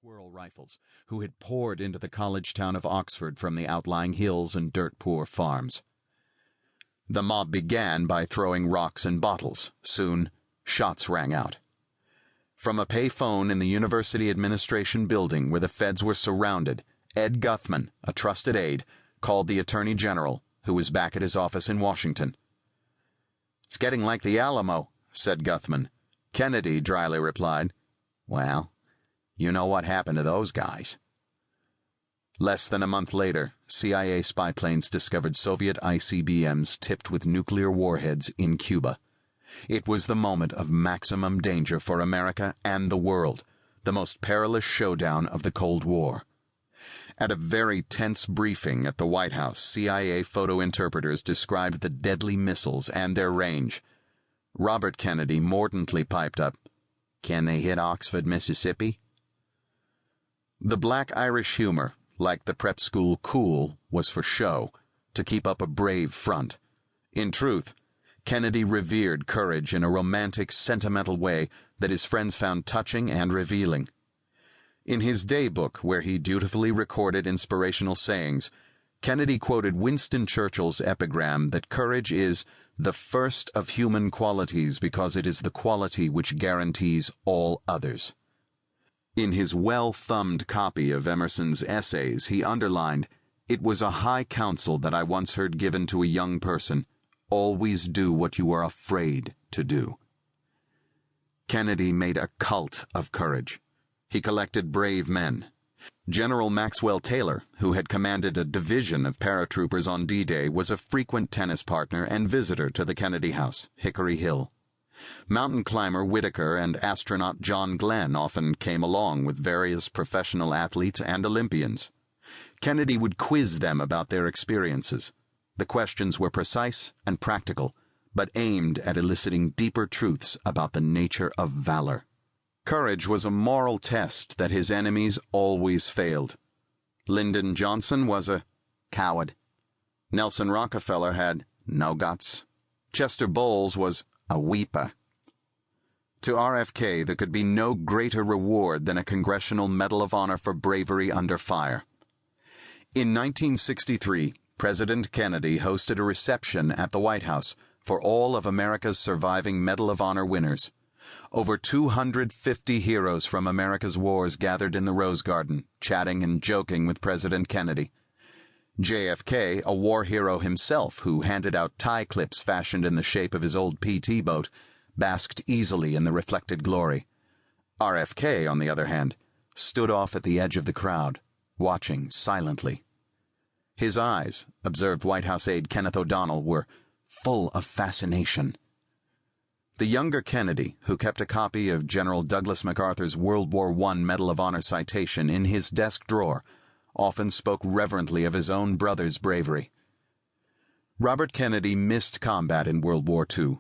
squirrel rifles who had poured into the college town of Oxford from the outlying hills and dirt-poor farms. The mob began by throwing rocks and bottles. Soon, shots rang out. From a pay-phone in the university administration building where the feds were surrounded, Ed Guthman, a trusted aide, called the Attorney General, who was back at his office in Washington. "It's getting like the Alamo," said Guthman. Kennedy dryly replied, "Well, you know what happened to those guys." Less than a month later, CIA spy planes discovered Soviet ICBMs tipped with nuclear warheads in Cuba. It was the moment of maximum danger for America and the world, the most perilous showdown of the Cold War. At a very tense briefing at the White House, CIA photo interpreters described the deadly missiles and their range. Robert Kennedy mordantly piped up, "Can they hit Oxford, Mississippi?" The black Irish humor, like the prep school cool, was for show, to keep up a brave front. In truth, Kennedy revered courage in a romantic, sentimental way that his friends found touching and revealing. In his daybook, where he dutifully recorded inspirational sayings, Kennedy quoted Winston Churchill's epigram that courage is the first of human qualities because it is the quality which guarantees all others. In his well-thumbed copy of Emerson's essays, he underlined, "It was a high counsel that I once heard given to a young person. Always do what you are afraid to do." Kennedy made a cult of courage. He collected brave men. General Maxwell Taylor, who had commanded a division of paratroopers on D-Day, was a frequent tennis partner and visitor to the Kennedy House, Hickory Hill. Mountain climber Whitaker and astronaut John Glenn often came along with various professional athletes and Olympians. Kennedy would quiz them about their experiences. The questions were precise and practical, but aimed at eliciting deeper truths about the nature of valor. Courage was a moral test that his enemies always failed. Lyndon Johnson was a coward. Nelson Rockefeller had no guts. Chester Bowles was a weeper. To RFK, there could be no greater reward than a Congressional Medal of Honor for bravery under fire. In 1963, President Kennedy hosted a reception at the White House for all of America's surviving Medal of Honor winners. Over 250 heroes from America's wars gathered in the Rose Garden, chatting and joking with President Kennedy. JFK, a war hero himself who handed out tie clips fashioned in the shape of his old PT boat, basked easily in the reflected glory. RFK, on the other hand, stood off at the edge of the crowd, watching silently. His eyes, observed White House aide Kenneth O'Donnell, were full of fascination. The younger Kennedy, who kept a copy of General Douglas MacArthur's World War I Medal of Honor citation in his desk drawer, often spoke reverently of his own brother's bravery. Robert Kennedy missed combat in World War II.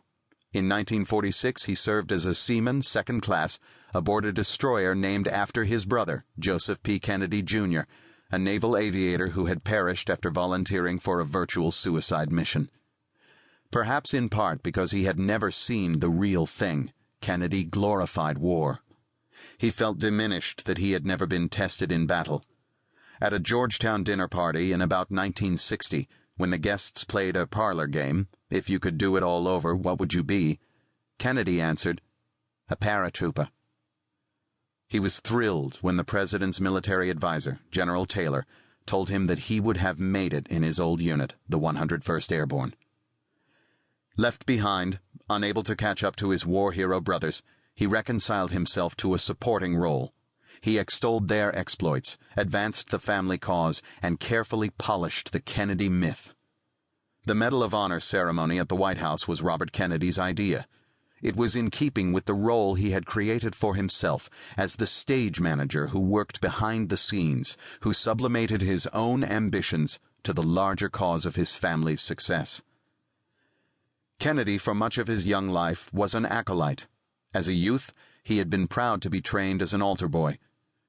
In 1946, he served as a seaman, second class, aboard a destroyer named after his brother, Joseph P. Kennedy, Jr., a naval aviator who had perished after volunteering for a virtual suicide mission. Perhaps in part because he had never seen the real thing, Kennedy glorified war. He felt diminished that he had never been tested in battle. At a Georgetown dinner party in about 1960, when the guests played a parlor game, "If you could do it all over, what would you be?" Kennedy answered, "A paratrooper." He was thrilled when the president's military advisor, General Taylor, told him that he would have made it in his old unit, the 101st Airborne. Left behind, unable to catch up to his war hero brothers, he reconciled himself to a supporting role. He extolled their exploits, advanced the family cause, and carefully polished the Kennedy myth. The Medal of Honor ceremony at the White House was Robert Kennedy's idea. It was in keeping with the role he had created for himself as the stage manager who worked behind the scenes, who sublimated his own ambitions to the larger cause of his family's success. Kennedy, for much of his young life, was an acolyte. As a youth, he had been proud to be trained as an altar boy.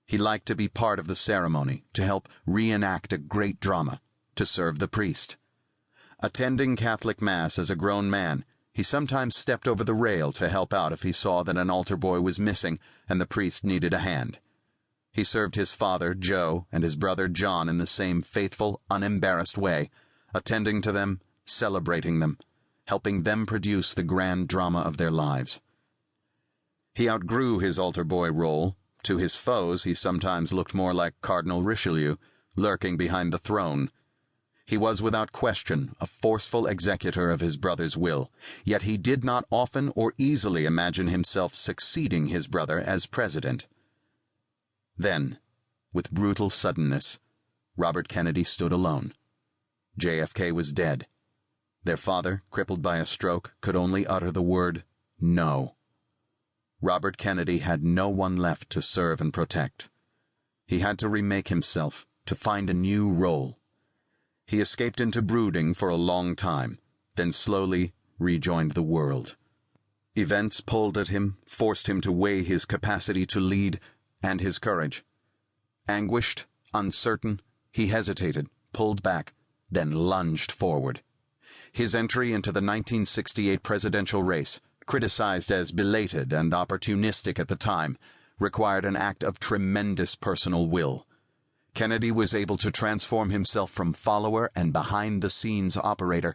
He liked to be part of the ceremony, to help reenact a great drama, to serve the priest. Attending Catholic Mass as a grown man, he sometimes stepped over the rail to help out if he saw that an altar boy was missing and the priest needed a hand. He served his father, Joe, and his brother, John, in the same faithful, unembarrassed way, attending to them, celebrating them, helping them produce the grand drama of their lives. He outgrew his altar boy role. To his foes, he sometimes looked more like Cardinal Richelieu, lurking behind the throne. He was without question a forceful executor of his brother's will, yet he did not often or easily imagine himself succeeding his brother as president. Then, with brutal suddenness, Robert Kennedy stood alone. JFK was dead. Their father, crippled by a stroke, could only utter the word, "No." Robert Kennedy had no one left to serve and protect. He had to remake himself, to find a new role. He escaped into brooding for a long time, then slowly rejoined the world. Events pulled at him, forced him to weigh his capacity to lead and his courage. Anguished, uncertain, he hesitated, pulled back, then lunged forward. His entry into the 1968 presidential race, criticized as belated and opportunistic at the time, required an act of tremendous personal will. Kennedy was able to transform himself from follower and behind-the-scenes operator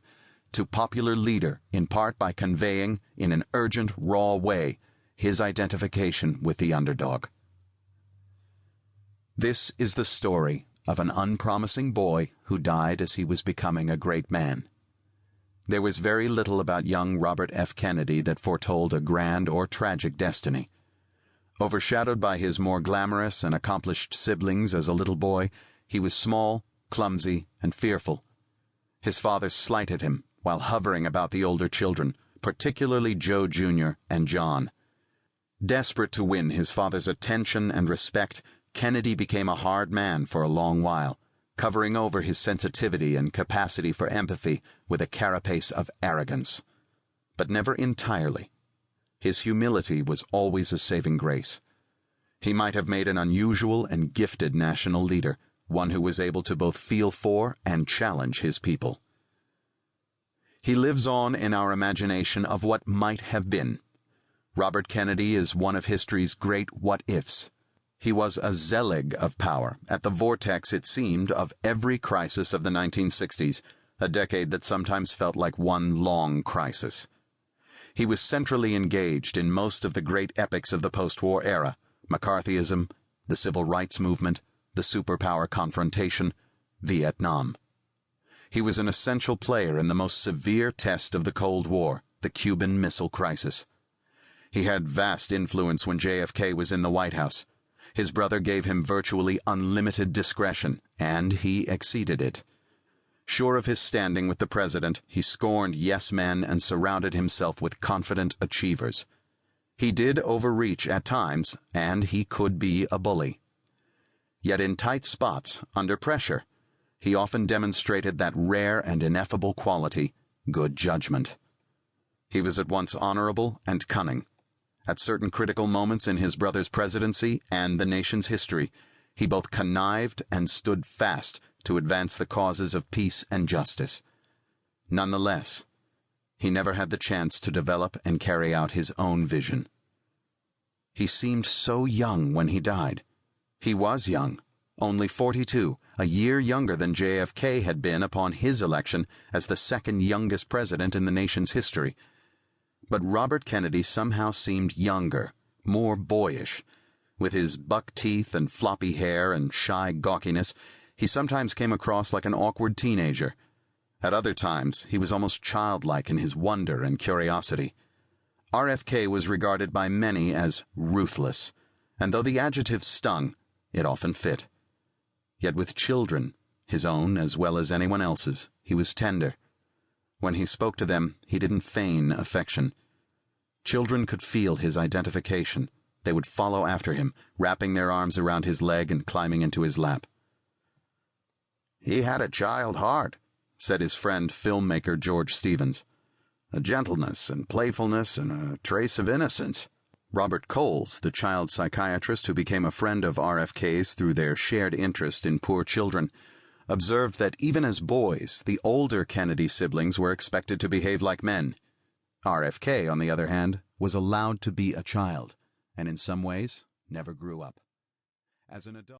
to popular leader, in part by conveying, in an urgent, raw way, his identification with the underdog. This is the story of an unpromising boy who died as he was becoming a great man. There was very little about young Robert F. Kennedy that foretold a grand or tragic destiny. Overshadowed by his more glamorous and accomplished siblings as a little boy, he was small, clumsy, and fearful. His father slighted him while hovering about the older children, particularly Joe Jr. and John. Desperate to win his father's attention and respect, Kennedy became a hard man for a long while, covering over his sensitivity and capacity for empathy with a carapace of arrogance. But never entirely. His humility was always a saving grace. He might have made an unusual and gifted national leader, one who was able to both feel for and challenge his people. He lives on in our imagination of what might have been. Robert Kennedy is one of history's great what-ifs. He was a Zelig of power, at the vortex, it seemed, of every crisis of the 1960s, a decade that sometimes felt like one long crisis. He was centrally engaged in most of the great epics of the post-war era: McCarthyism, the Civil Rights Movement, the superpower confrontation, Vietnam. He was an essential player in the most severe test of the Cold War, the Cuban Missile Crisis. He had vast influence when JFK was in the White House. His brother gave him virtually unlimited discretion, and he exceeded it. Sure of his standing with the president, he scorned yes-men and surrounded himself with confident achievers. He did overreach at times, and he could be a bully. Yet in tight spots, under pressure, he often demonstrated that rare and ineffable quality, good judgment. He was at once honorable and cunning. At certain critical moments in his brother's presidency and the nation's history, he both connived and stood fast to advance the causes of peace and justice. Nonetheless, he never had the chance to develop and carry out his own vision. He seemed so young when he died. He was young, only 42, a year younger than JFK had been upon his election as the second youngest president in the nation's history. But Robert Kennedy somehow seemed younger, more boyish. With his buck teeth and floppy hair and shy gawkiness, he sometimes came across like an awkward teenager. At other times, he was almost childlike in his wonder and curiosity. RFK was regarded by many as ruthless, and though the adjective stung, it often fit. Yet with children, his own as well as anyone else's, he was tender. When he spoke to them, he didn't feign affection. Children could feel his identification. They would follow after him, wrapping their arms around his leg and climbing into his lap. "He had a child heart," said his friend filmmaker George Stevens. "A gentleness and playfulness and a trace of innocence." Robert Coles, the child psychiatrist who became a friend of RFK's through their shared interest in poor children, observed that even as boys, the older Kennedy siblings were expected to behave like men. RFK, on the other hand, was allowed to be a child, and in some ways never grew up. As an adult,